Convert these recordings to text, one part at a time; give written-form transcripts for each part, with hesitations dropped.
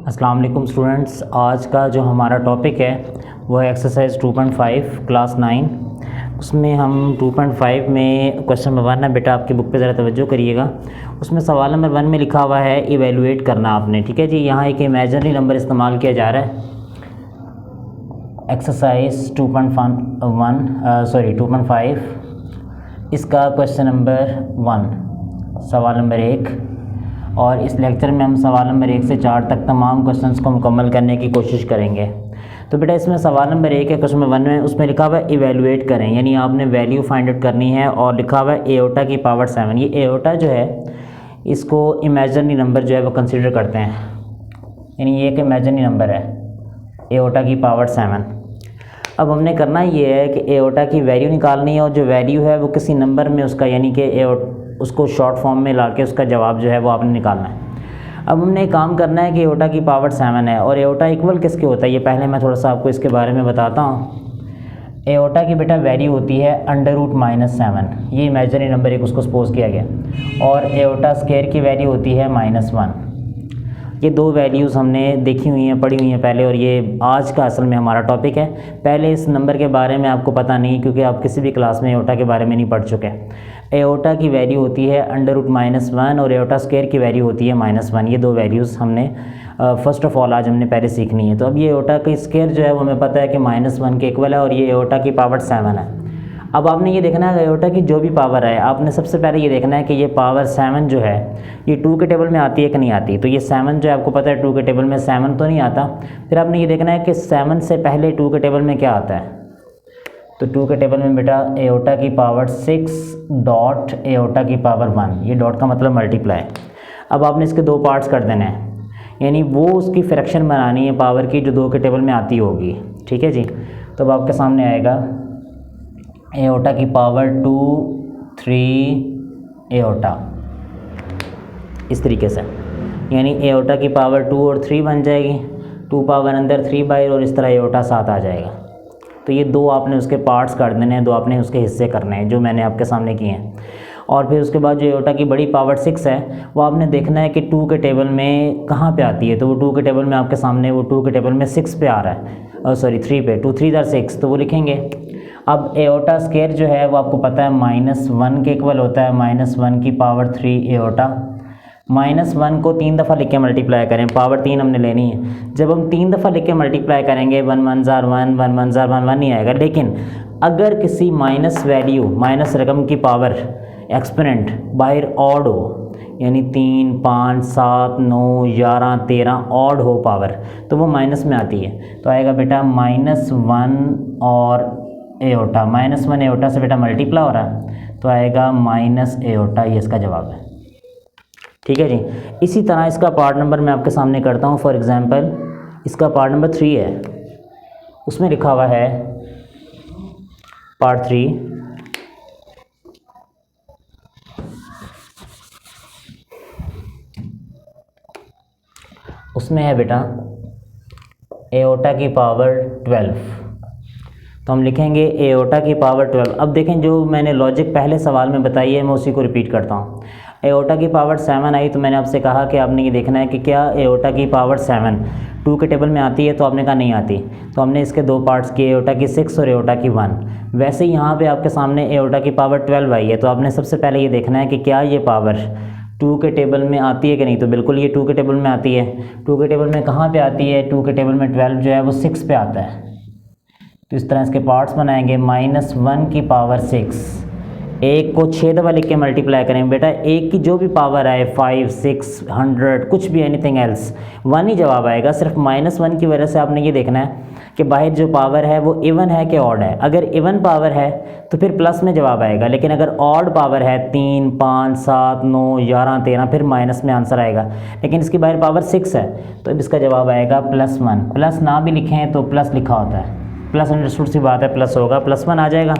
अस्सलाम वालेकुम स्टूडेंट्स। आज का जो हमारा टॉपिक है वो है एक्सरसाइज 2.5 क्लास 9। उसमें हम 2.5 में क्वेश्चन नंबर 1 है बेटा, आपकी बुक पे ज़रा तवज्जो करिएगा। उसमें सवाल नंबर 1 में लिखा हुआ है इवेलुएट करना आपने, ठीक है जी। यहाँ एक इमेजिनरी नंबर इस्तेमाल किया जा रहा है। एक्सरसाइज 2.5 इसका क्वेश्चन नंबर 1 सवाल नंबर 1, और इस लेक्चर में हम सवाल नंबर 1 से 4 तक तमाम क्वेश्चंस को मुकम्मल करने की कोशिश करेंगे। तो बेटा इसमें सवाल नंबर 1 है क्वेश्चन नंबर 1 में, उसमें लिखा हुआ है इवेलुएट करें, यानी आपने वैल्यू फाइंड आउट करनी है। और लिखा हुआ है एओटा की पावर 7। ये एओटा जो है इसको इमेजिनरी नंबर जो है वो कंसिडर करते हैं, यानी ये एक इमेजिनरी नंबर है एओटा की पावर 7। अब हमने करना ये है कि एओटा की वैल्यू निकालनी है, और जो वैल्यू है वो किसी नंबर में उसका, यानी कि उसको शॉर्ट फॉर्म में ला के उसका जवाब जो है वो आपने निकालना है। अब हमने एक काम करना है कि एओटा की पावर 7 है, और एओटा इक्वल किसके होता है ये पहले मैं थोड़ा सा आपको इसके बारे में बताता हूँ। एओटा की बेटा वैल्यू होती है √-7, ये इमेजिनरी नंबर एक उसको सपोज किया गया, और एओटा स्क्वायर की वैल्यू होती है -1। ये दो वैल्यूज़ हमने देखी हुई हैं, पढ़ी हुई हैं पहले, और ये आज का असल में हमारा टॉपिक है। पहले इस नंबर के बारे में आपको पता नहीं, क्योंकि आप किसी भी क्लास में एओटा के बारे में नहीं पढ़ चुके। एओटा की वैल्यू होती है √-1 और एओटा स्क्वायर की वैल्यू होती है -1। ये दो वैल्यूज़ हमने फ़र्स्ट ऑफ़ ऑल आज हमने पहले सीखनी है। तो अब ये एओटा की स्क्वायर जो है वो हमें पता है कि -1 के इक्वल है, और ये एओटा की पावर 7 है। अब आपने ये देखना है एओटा की जो भी पावर है, आपने सबसे पहले ये देखना है कि ये पावर 7 जो है ये 2 के टेबल में आती है कि नहीं आती। तो ये 7 जो है आपको पता है 2 के टेबल में 7 तो नहीं आता। फिर आपने ये देखना है कि 7 से पहले 2 के टेबल में क्या आता है। तो 2 के टेबल में बेटा एओटा की पावर 6 डॉट एओटा की पावर 1, ये डॉट का मतलब मल्टीप्लाई। अब आपने इसके दो पार्ट्स कर देने हैं, यानी वो उसकी फ्रैक्शन बनानी है पावर की जो 2 के टेबल में आती होगी, ठीक है जी। तो अब आपके सामने आएगा एओटा की पावर 2 3 एओटा, इस तरीके से, यानी एओटा की पावर 2 और 3 बन जाएगी, 2 पावर अंदर 3 बाहर, और इस तरह एओटा 7 आ जाएगा। तो ये दो आपने उसके पार्ट्स कर देने हैं, दो आपने उसके हिस्से करने हैं जो मैंने आपके सामने किए हैं। और फिर उसके बाद जो एओटा की बड़ी पावर 6 है वो आपने देखना है कि 2 के टेबल में कहाँ पे आती है। तो वो 2 के टेबल में आपके सामने वो 2 के टेबल में 6 पे आ रहा है, सॉरी 3 पे, 2 3 6, तो वो लिखेंगे। अब एओटा स्क्वायर जो है वो आपको पता है -1 के इक्वल होता है, -1 की पावर 3 एओटा। -1 को 3 दफ़ा लिख के मल्टीप्लाई करें, पावर 3 हमने लेनी है। जब हम 3 दफ़ा लिख के मल्टीप्लाई करेंगे 1 1 ज़ार 1 1 1 ज़ार 1 1 नहीं आएगा। लेकिन अगर किसी माइनस वैल्यू, माइनस रकम की पावर एक्सपोनेंट बाहर ऑड हो, यानी 3 5 7 9 11 13 ऑड हो पावर, तो वो माइनस में आती है। तो आएगा बेटा -1 और एओटा, -1 एओटा से बेटा मल्टीप्लाई हो रहा है, तो आएगा - एओटा, ये इसका जवाब है, ठीक है जी। इसी तरह इसका पार्ट नंबर मैं आपके सामने करता हूँ। फॉर एग्जांपल इसका पार्ट नंबर 3 है, उसमें लिखा हुआ है पार्ट 3, उसमें है बेटा एओटा की पावर 12। तो हम लिखेंगे एओटा की पावर 12। अब देखें जो मैंने लॉजिक पहले सवाल में बताई है मैं उसी को रिपीट करता हूँ। एओटा की पावर 7 आई, तो मैंने आपसे कहा कि आपने ये देखना है कि क्या एओटा की पावर 7 2 के टेबल में आती है, तो आपने कहा नहीं आती। तो हमने इसके दो पार्ट्स किए, एओटा की 6 और एओटा की 1। वैसे ही यहाँ पे आपके सामने एओटा की पावर 12 आई है, तो आपने सबसे पहले ये देखना है कि क्या ये पावर 2 के टेबल में आती है कि नहीं। तो बिल्कुल ये 2 के टेबल में आती है। 2 के टेबल में कहाँ पे आती है, 2 के टेबल में 12 जो है वो 6 पे आता है। तो इस तरह इसके पार्ट्स बनाएंगे, -1 की पावर 6, एक को 6 दफ़ा लिख के मल्टीप्लाई करें। बेटा एक की जो भी पावर आए 5 6 100 कुछ भी एनीथिंग एल्स 1 ही जवाब आएगा। सिर्फ -1 की वजह से आपने ये देखना है कि बाहर जो पावर है वो इवन है कि ऑड है। अगर इवन पावर है तो फिर प्लस में जवाब आएगा, लेकिन अगर ऑड पावर है 3 5 7 9 11 13 फिर माइनस में आंसर आएगा। लेकिन इसकी बाहर पावर 6 है, तो इसका जवाब आएगा +1। प्लस ना भी लिखें तो प्लस लिखा होता है, प्लस अंडरस्टूड सी बात है, प्लस होगा, +1 आ जाएगा।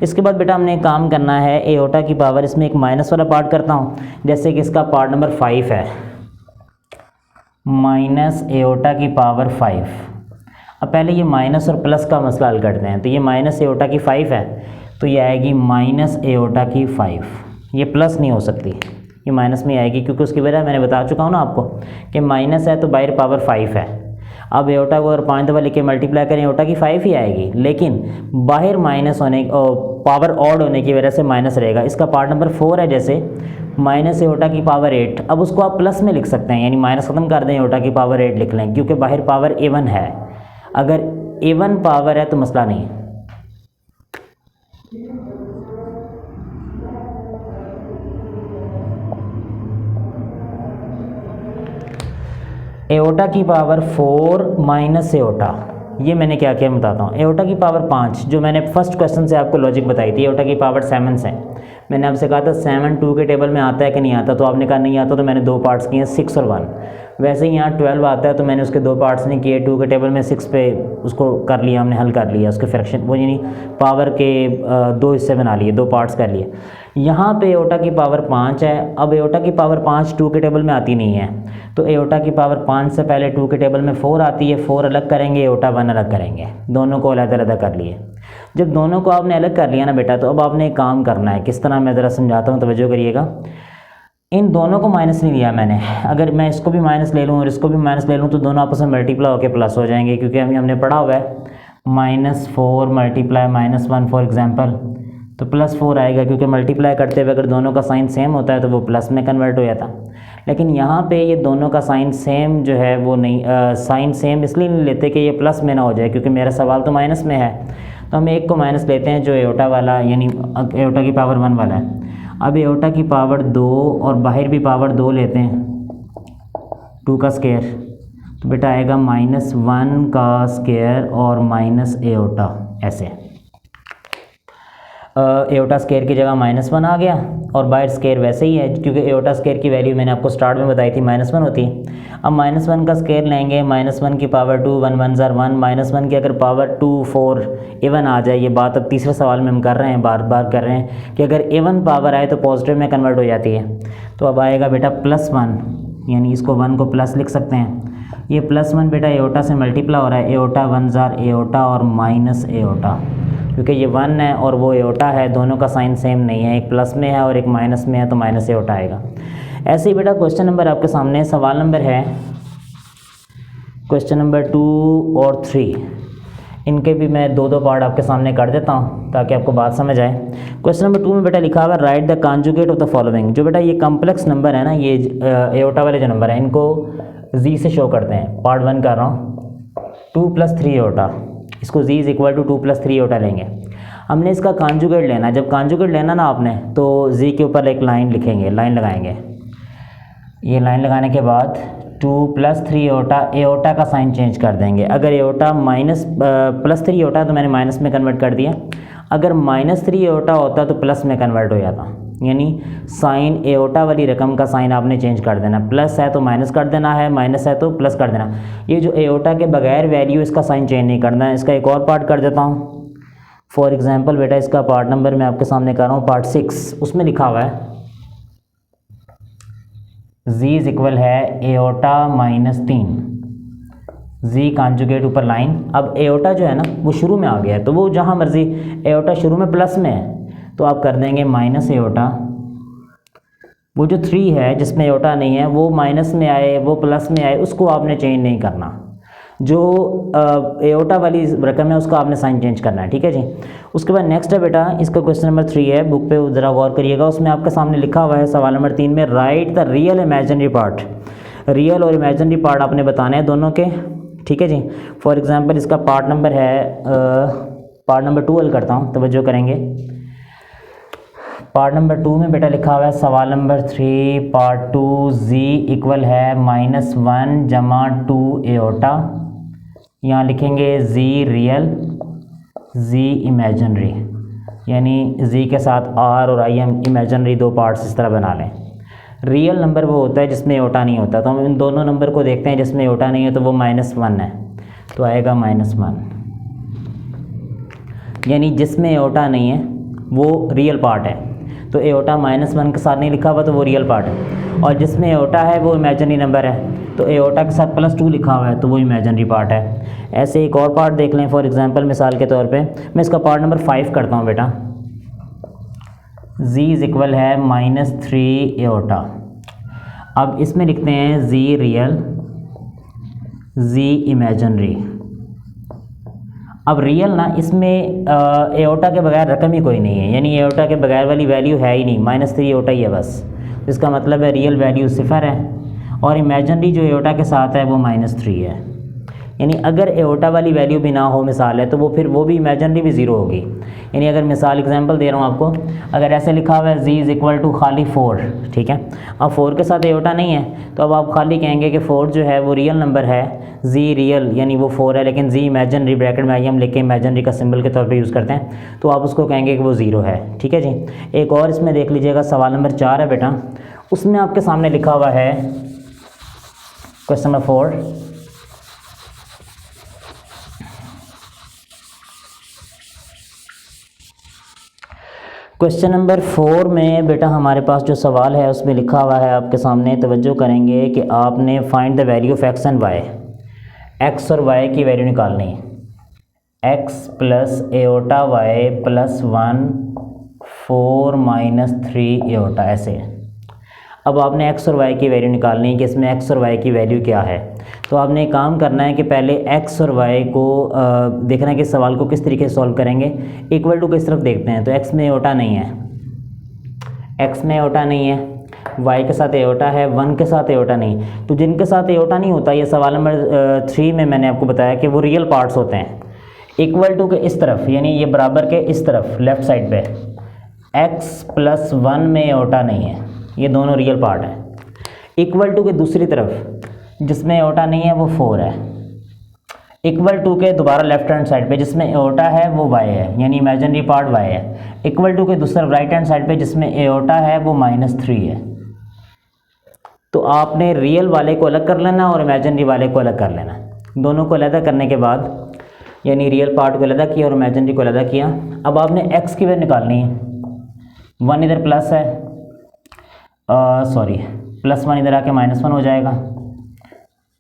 इसके बाद बेटा हमने एक काम करना है, एओटा की पावर इसमें एक माइनस वाला पार्ट करता हूँ। जैसे कि इसका पार्ट नंबर 5 है, माइनस एओटा की पावर 5। अब पहले ये माइनस और प्लस का मसला हल करते हैं। तो ये माइनस एओटा की 5 है, तो ये आएगी -एओटा की 5, ये प्लस नहीं हो सकती, ये माइनस में आएगी, क्योंकि उसकी वजह मैंने बता चुका हूँ ना आपको कि माइनस है तो बाहर पावर 5 है। अब एओटा को अगर 5 दफ़ा लिख के मल्टीप्लाई करें एओटा की 5 ही आएगी, लेकिन बाहर माइनस होने पावर ऑड होने की वजह से माइनस रहेगा। इसका पार्ट नंबर 4 है, जैसे माइनस एओटा की पावर 8, अब उसको आप प्लस में लिख सकते हैं, यानी माइनस ख़त्म कर दें एओटा की पावर 8 लिख लें, क्योंकि बाहर पावर A1 है। अगर A1 पावर है तो मसला नहीं है। एओटा की पावर 4 माइनस एओटा, ये मैंने क्या किया बताता हूँ। एओटा की पावर 5 जो मैंने फर्स्ट क्वेश्चन से आपको लॉजिक बताई थी, एओटा की पावर 7 से मैंने आपसे कहा था 7 2 के टेबल में आता है कि नहीं आता, तो आपने कहा नहीं आता, तो मैंने 2 पार्ट्स किए 6 और 1। वैसे ही यहाँ 12 आता है तो मैंने उसके 2 पार्ट्स नहीं किए, 2 के टेबल में 6 पे उसको कर लिया, हमने हल कर लिया उसके फ्रैक्शन, वो यानी पावर के 2 हिस्से बना लिए, 2 पार्ट्स कर लिए। यहाँ पे एओटा की पावर 5 है। अब एओटा की पावर 5 2 के टेबल में आती नहीं है, तो एओटा की पावर 5 से पहले 2 के टेबल में 4 आती है, 4 अलग करेंगे, एओटा 1 अलग करेंगे, दोनों को अलग अलग कर लिए। जब दोनों को आपने अलग कर लिया ना बेटा, तो अब आपने एक काम करना है, किस तरह मैं ज़रा समझाता हूँ, तवज्जो करिएगा। इन दोनों को माइनस नहीं लिया मैंने, अगर मैं इसको भी माइनस ले लूँ और इसको भी माइनस ले लूँ तो दोनों आपस में मल्टीप्लाई होकर प्लस हो जाएंगे, क्योंकि हमने पढ़ा हुआ है -4 मल्टीप्लाई -1 फॉर एग्जांपल, तो +4 आएगा, क्योंकि मल्टीप्लाई करते हुए अगर दोनों का साइन सेम होता है तो वो प्लस में कन्वर्ट हो जाता। लेकिन यहाँ पे ये दोनों का साइन सेम जो है वो नहीं, साइन सेम इसलिए नहीं लेते कि ये प्लस में ना हो जाए, क्योंकि मेरा सवाल तो माइनस में है, तो हम एक को माइनस लेते हैं जो एओटा वाला, यानी एओटा की पावर 1 वाला है। अब एओटा की पावर 2 और बाहर भी पावर 2 लेते हैं, 2 का स्क्वायर, तो बेटा आएगा -1 का स्क्वायर और माइनस एओटा, ऐसे एओटा स्क्वायर की जगह -1 आ गया, और बाहर स्क्वायर वैसे ही है, क्योंकि एओटा स्क्वायर की वैल्यू मैंने आपको स्टार्ट में बताई थी -1 होती है। अब -1 का स्क्वायर लेंगे, -1 की पावर 2, 1 1 ज़र 1, -1 की अगर पावर 2 4 A1 आ जाए, ये बात अब तीसरे सवाल में हम कर रहे हैं, बार बार कर रहे हैं कि अगर A1 पावर आए तो पॉजिटिव में कन्वर्ट हो जाती है। तो अब आएगा बेटा +1, यानी इसको 1 को प्लस लिख सकते हैं। ये +1 बेटा एओटा से मल्टीप्लाई हो रहा है, एओटा 1 ज़र एओटा और माइनस एओटा, क्योंकि ये 1 है और वो एओटा है, दोनों का साइन सेम नहीं है, एक प्लस में है और एक माइनस में है, तो माइनस एओटा आएगा। ऐसे ही बेटा क्वेश्चन नंबर आपके सामने सवाल नंबर है क्वेश्चन नंबर 2 और 3, इनके भी मैं 2 पार्ट आपके सामने कर देता हूँ ताकि आपको बात समझ आए। क्वेश्चन नंबर 2 में बेटा लिखा हुआ है right the conjugate of the following. जो बेटा ये कॉम्प्लेक्स नंबर है ना, ये एओटा वाले जो नंबर है, इनको जी से शो करते हैं। पार्ट 1 कर रहा हूँ, 2 + 3 एओटा, इसको जी = 2 + 3 एओटा लेंगे। हमने इसका कॉन्जुगेट लेना है। जब कॉन्जुगेट लेना ना आपने, तो जी के ऊपर एक लाइन लिखेंगे, लाइन लगाएंगे। ये लाइन लगाने के बाद 2 + 3 एओटा, एओटा का साइन चेंज कर देंगे। अगर एओटा +3 एओटा तो मैंने माइनस में कन्वर्ट कर दिया, अगर -3 एओटा होता तो प्लस में कन्वर्ट हो जाता, यानी साइन एओटा वाली रकम का साइन आपने चेंज कर देना। प्लस है तो माइनस कर देना है, माइनस है तो प्लस कर देना। ये जो एओटा के बगैर वैल्यू, इसका साइन चेंज नहीं करना है। इसका एक और पार्ट कर देता हूँ। फॉर एग्जांपल बेटा इसका पार्ट नंबर मैं आपके सामने कर रहा हूँ, पार्ट 6, उसमें लिखा हुआ है जी = एओटा -3, जी कॉन्जुगेट ऊपर लाइन। अब एओटा जो है ना वो शुरू में आ गया है, तो वो जहाँ मर्जी, एओटा शुरू में प्लस में है तो आप कर देंगे माइनस एओटा। वो जो 3 है जिसमें एओटा नहीं है, वो माइनस में आए वो प्लस में आए, उसको आपने चेंज नहीं करना। जो एओटा वाली रकम है उसका आपने साइन चेंज करना है, ठीक है जी। उसके बाद नेक्स्ट है बेटा, इसका क्वेश्चन नंबर 3 है, बुक पे ज़रा गौर करिएगा। उसमें आपके सामने लिखा हुआ है सवाल नंबर 3 में right the real imaginary part. Real और इमेजिनरी पार्ट आपने बताने हैं दोनों के, ठीक है जी। फॉर एग्जांपल इसका पार्ट नंबर है, पार्ट नंबर 2 हल करता हूँ, तवज्जो करेंगे। पार्ट नंबर 2 में बेटा लिखा हुआ है सवाल नंबर 3 पार्ट 2, जी = -1 जमा 2 एओटा। यहाँ लिखेंगे जी रियल, जी इमेजिनरी, यानी जी के साथ आर और आई हम इमेजिनरी 2 पार्ट्स इस तरह बना लें। रियल नंबर वो होता है जिसमें एओटा नहीं होता, तो हम इन दोनों नंबर को देखते हैं। जिसमें एओटा नहीं है तो वो -1 है, तो आएगा -1, यानी जिसमें एओटा नहीं है वो रियल पार्ट है। तो एओटा -1 के साथ नहीं लिखा हुआ तो वो रियल पार्ट है, और जिसमें एओटा है वो इमेजिनरी नंबर है, तो एओटा के साथ +2 लिखा हुआ है तो वो इमेजिनरी पार्ट है। ऐसे एक और पार्ट देख लें, फॉर एग्जांपल मिसाल के तौर पे मैं इसका पार्ट नंबर 5 करता हूँ बेटा। z इज इक्वल है -3 एओटा। अब इसमें लिखते हैं z रियल, z इमेजिनरी। अब रियल ना, इसमें एओटा के बगैर रकम ही कोई नहीं है, यानी एओटा के बगैर वाली वैल्यू है ही नहीं, -3 एओटा ही है बस। इसका मतलब है रियल वैल्यू 0 है, और इमेजिनरी जो एओटा के साथ है वो -3 है। यानी अगर एओटा वाली वैल्यू भी ना हो मिसाल है, तो वो फिर वो भी इमेजिनरी भी ज़ीरो होगी। यानी अगर मिसाल एग्जांपल दे रहा हूँ आपको, अगर ऐसे लिखा हुआ है z इज़ इक्वल टू खाली 4, ठीक है। अब 4 के साथ एओटा नहीं है, तो अब आप खाली कहेंगे कि 4 जो है वो रियल नंबर है, z रियल यानी वो 4 है, लेकिन z इमेजिनरी ब्रैकेट में आई हम लेके इमेजिनरी का सिंबल के तौर पे यूज़ करते हैं, तो आप उसको कहेंगे कि वो 0 है, ठीक है जी। एक और इसमें देख लीजिएगा, सवाल नंबर 4 है बेटा, उसमें आपके सामने लिखा हुआ है क्वेश्चन नंबर 4, क्वेश्चन नंबर 4 में बेटा हमारे पास जो सवाल है उसमें लिखा हुआ है, आपके सामने तवज्जो करेंगे कि आपने find the value of x and y, x और वाई की वैल्यू निकालनी है, x plus iota y plus 1 4 - 3 iota, ऐसे। अब आपने एक्स और वाई की वैल्यू निकालनी है कि इसमें एक्स और वाई की वैल्यू क्या है। तो आपने काम करना है कि पहले एक्स और वाई को देखना है कि सवाल को किस तरीके से सॉल्व करेंगे। इक्वल टू किस तरफ देखते हैं, तो एक्स में एओटा नहीं है, एक्स में एओटा नहीं है, वाई के साथ एओटा है, 1 के साथ एओटा नहीं। तो जिनके साथ एओटा नहीं होता, ये सवाल नंबर 3 में मैंने आपको बताया कि वो रियल पार्ट्स होते हैं। इक्वल टू के इस तरफ, यानी ये बराबर के इस तरफ लेफ़्ट साइड पे x प्लस 1 में एओटा नहीं है, ये दोनों रियल पार्ट है। इक्वल टू के दूसरी तरफ जिसमें एओटा नहीं है वो 4 है। इक्वल टू के दोबारा लेफ्ट हैंड साइड पे जिसमें एओटा है वो y है, यानी इमेजिनरी पार्ट y है। इक्वल टू के दूसरा राइट हैंड साइड पे जिसमें एओटा है वो -3 है। तो आपने रियल वाले को अलग कर लेना और इमेजिनरी वाले को अलग कर लेना। दोनों को अलग करने के बाद, यानी रियल पार्ट को अलग किया और इमेजिनरी को अलग किया, अब आपने x की वैल्यू निकालनी है। 1 इधर प्लस है, सॉरी +1 इधर आके -1 हो जाएगा,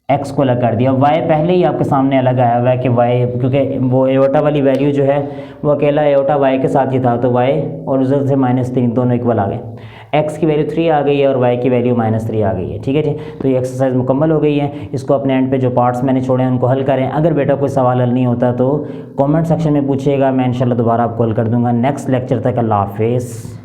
x को अलग कर दिया। y पहले ही आपके सामने अलग आया हुआ है कि y, क्योंकि वो एओटा वाली वैल्यू जो है वो अकेला एओटा y के साथ ही था, तो y और उधर से -3 दोनों इक्वल आ गए। x की वैल्यू 3 आ गई है और y की वैल्यू -3 आ गई है, ठीक है जी। तो ये एक्सरसाइज मुकम्मल हो गई है। इसको अपने एंड पे जो पार्ट्स मैंने छोड़े हैं उनको हल करें। अगर बेटा कोई सवाल हल नहीं होता तो कमेंट सेक्शन में पूछिएगा, मैं इंशाल्लाह दोबारा आपको हल कर दूंगा। नेक्स्ट लेक्चर तक अल्लाह हाफिज़।